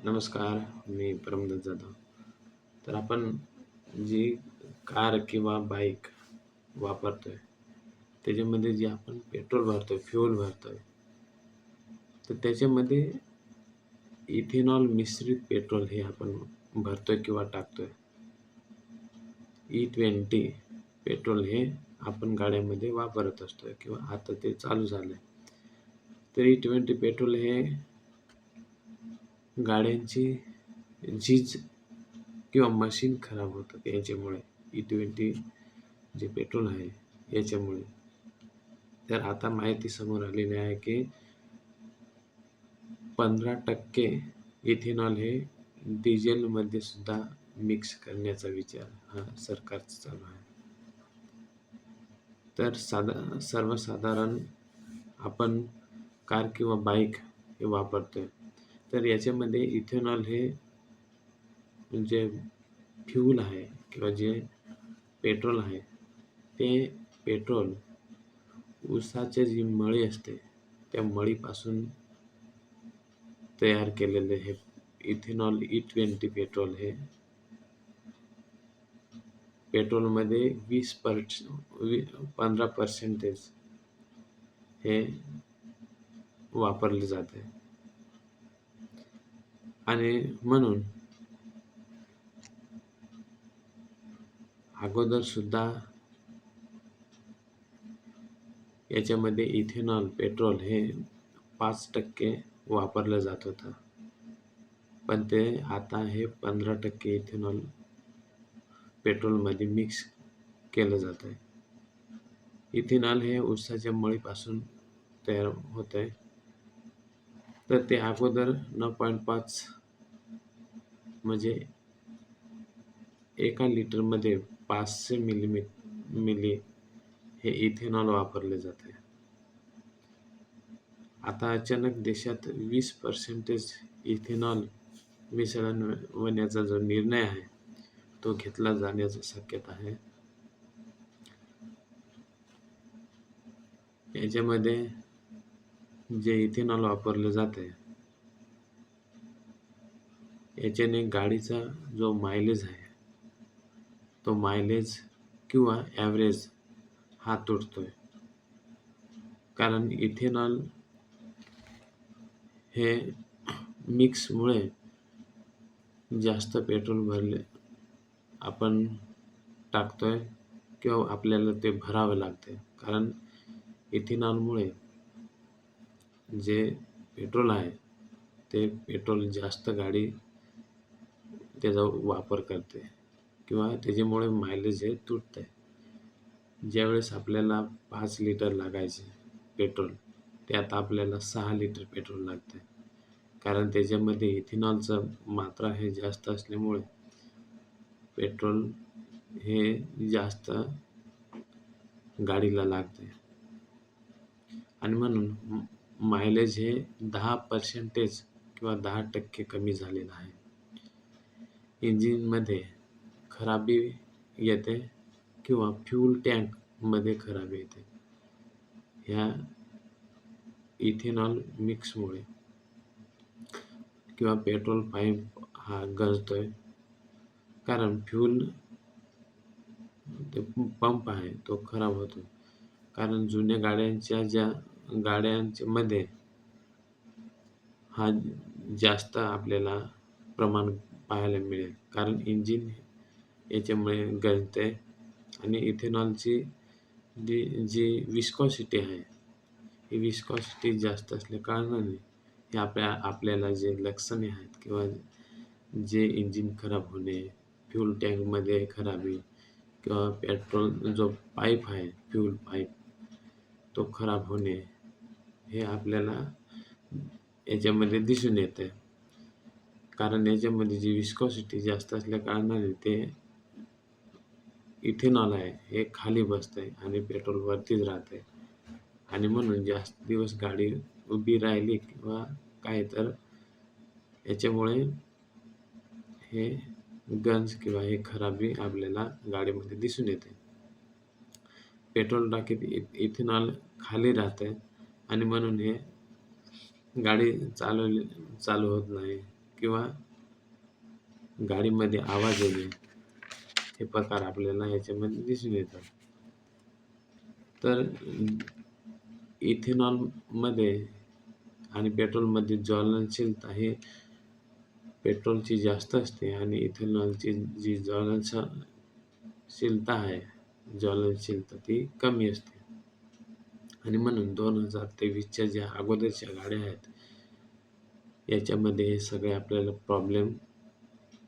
नमस्कार, मी परमदत्त जाधव. तर आपण जी कार किंवा बाईक वापरतोय, त्याच्यामध्ये जे आपण पेट्रोल भरतोय, फ्यूल भरतोय, तर त्याच्यामध्ये इथेनॉल मिश्रित पेट्रोल हे आपण भरतोय किंवा टाकतोय. E20 पेट्रोल हे आपण गाड्यांमध्ये वापरत असतोय किंवा आता ते चालू झालंय. तर E20 पेट्रोल हे गाड्यांची झीज किंवा मशीन खराब होतात याच्यामुळे. E20 जे पेट्रोल आहे याच्यामुळे. तर आता माहिती समोर आलेली आहे की 15% इथेनॉल हे डिझेलमध्ये सुद्धा मिक्स करण्याचा विचार हा सरकारचा चालू आहे. तर सर्वसाधारण आपण कार किंवा बाईक हे वापरतोय, तर याच्यामध्ये इथेनॉल हे जे फ्यूल आहे किंवा जे पेट्रोल आहे, ते पेट्रोल ऊसाची जी मळी असते, त्या मळीपासून तयार केलेले हे इथेनॉल E20 पेट्रोल हे पेट्रोलमध्ये 15% हे वापरले जाते. आणि म्हणून अगोदर सुद्धा याच्यामध्ये इथेनॉल पेट्रोल हे 5% वापरलं जात होतं, पण ते आता हे 15% इथेनॉल पेट्रोलमध्ये मिक्स केलं जात आहे. इथेनॉल हे ऊसाच्या मळीपासून तयार होत आहे. तर ते अगोदर 9.5 म्हणजे 1 लिटरमध्ये 500 मिली हे इथेनॉल वापरले जाते. आता अचानक देशात 20% इथेनॉल मिसळण होण्याचा जो निर्णय आहे, तो घेतला जाण्याची शक्यता आहे. याच्यामध्ये जे इथेनॉल वापरले जाते, याच्याने गाडीचा जो मायलेज आहे, तो मायलेज किंवा ॲव्हरेज हा तुटतोय. कारण इथेनॉल हे मिक्समुळे जास्त पेट्रोल भरले आपण टाकतोय किंवा आपल्याला ते भरावं लागते. कारण इथेनॉलमुळे जे पेट्रोल आहे, ते पेट्रोल जास्त गाडी त्याचा वापर करते किंवा त्याच्यामुळे मायलेज हे तुटतंय. ज्यावेळेस आपल्याला 5 लिटर लागायचे पेट्रोल, ते आता आपल्याला 6 लिटर पेट्रोल लागतंय. कारण त्याच्यामध्ये इथेनॉलचं मात्रा हे जास्त असल्यामुळे पेट्रोल हे जास्त गाडीला लागते. आणि म्हणून मायलेज हे 10% किंवा 10% कमी झालेलं आहे. इंजिनमध्ये खराबी येते किंवा फ्यूल टँकमध्ये खराबी येते, ह्या इथेनॉल मिक्समुळे. किंवा पेट्रोल पाईप हा गंजतोय, कारण फ्यूल ते पंप आहे तो खराब होतो. कारण जुन्या गाड्यांमध्ये हा जास्त आपल्याला प्रमाण पाहायला मिळेल. कारण इंजिन याच्यामुळे गळते आणि इथेनॉलची जी विस्कॉसिटी आहे, ही विस्कॉसिटी जास्त असल्या कारणाने हे आपल्याला जे लक्षणे आहेत किंवा जे इंजिन खराब होणे, फ्यूल टँकमध्ये खराबी किंवा पेट्रोल जो पाईप आहे, फ्यूल पाईप, तो खराब होणे, हे आपल्याला याच्यामध्ये दिसून येते. कारण याच्यामध्ये जी विस्कॉसिटी जास्त असल्या कारणाने ते इथेनॉल आहे हे खाली बसतंय आणि पेट्रोल वरतीच राहतंय. आणि म्हणून जास्त दिवस गाडी उभी राहिली किंवा काय, तर याच्यामुळे हे गंज किंवा हे खराबी आपल्याला गाडीमध्ये दिसून येते. पेट्रोल टाकीत इथेनॉल खाली राहतंय आणि म्हणून हे गाडी चालू होत नाही किंवा गाडीमध्ये आवाज येणे हे प्रकार आपल्याला याच्यामध्ये दिसून येतात. तर इथेनॉलमध्ये आणि पेट्रोलमध्ये ज्वलनशीलता हे पेट्रोलची जास्त असते आणि इथेनॉलची जी ज्वलनशीलता आहे ज्वलनशीलता ती कमी असते. आणि म्हणून 2023च्या ज्या अगोदरच्या गाड्या आहेत याच्यामध्ये हे सगळे आपल्याला प्रॉब्लेम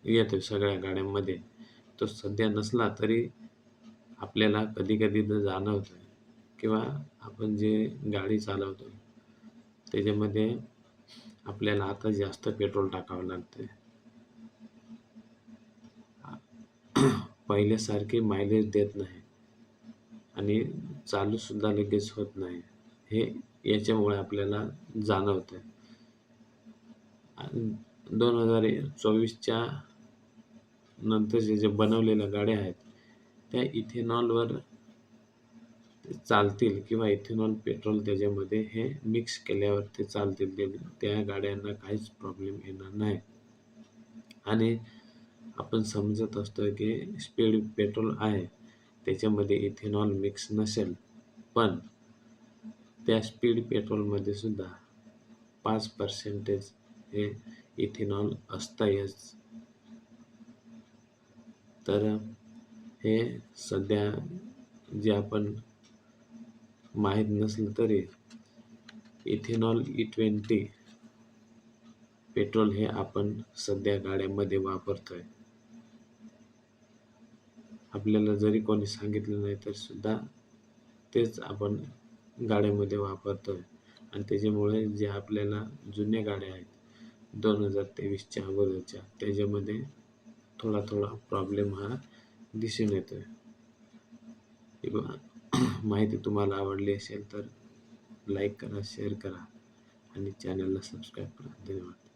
येतो सगळ्या गाड्यांमध्ये. तो सध्या नसला तरी आपल्याला कधी-कधी तर जाणवतं किंवा आपण जे गाडी चालवतो त्याच्यामध्ये आपल्याला आता जास्त पेट्रोल टाकावं लागतंय. पहिल्यासारखे मायलेज देत नाही आणि चालूसुद्धा लगेच होत नाही. हे याच्यामुळे आपल्याला जाणवतंय. 2024च्या नंतरच्या ज्या बनवलेल्या गाड्या आहेत त्या इथेनॉलवर चालतील किंवा इथेनॉल पेट्रोल त्याच्यामध्ये हे मिक्स केल्यावर ते चालतील. त्या गाड्यांना काहीच प्रॉब्लेम येणार नाही. आणि आपण समजत असतो की स्पीड पेट्रोल आहे त्याच्यामध्ये इथेनॉल मिक्स नसेल, पण त्या स्पीड पेट्रोलमध्ये सुद्धा 5% हे इथेनॉल असतंच. तर हे सध्या जे आपण माहीत नसलं तरी इथेनॉल E20 पेट्रोल हे आपण सध्या गाड्यांमध्ये वापरतोय. आपल्याला जरी कोणी सांगितलं नाही तर सुद्धा तेच आपण गाड्यांमध्ये वापरतोय आणि त्याच्यामुळे जे आपल्याला जुन्या गाड्या आहेत 2023च्या अगोदरच्या त्याच्यामध्ये थोडा प्रॉब्लेम हा दिसून येतोय. किंवा माहिती तुम्हाला आवडली असेल तर लाईक करा, शेअर करा आणि चॅनलला सबस्क्राईब करा. धन्यवाद.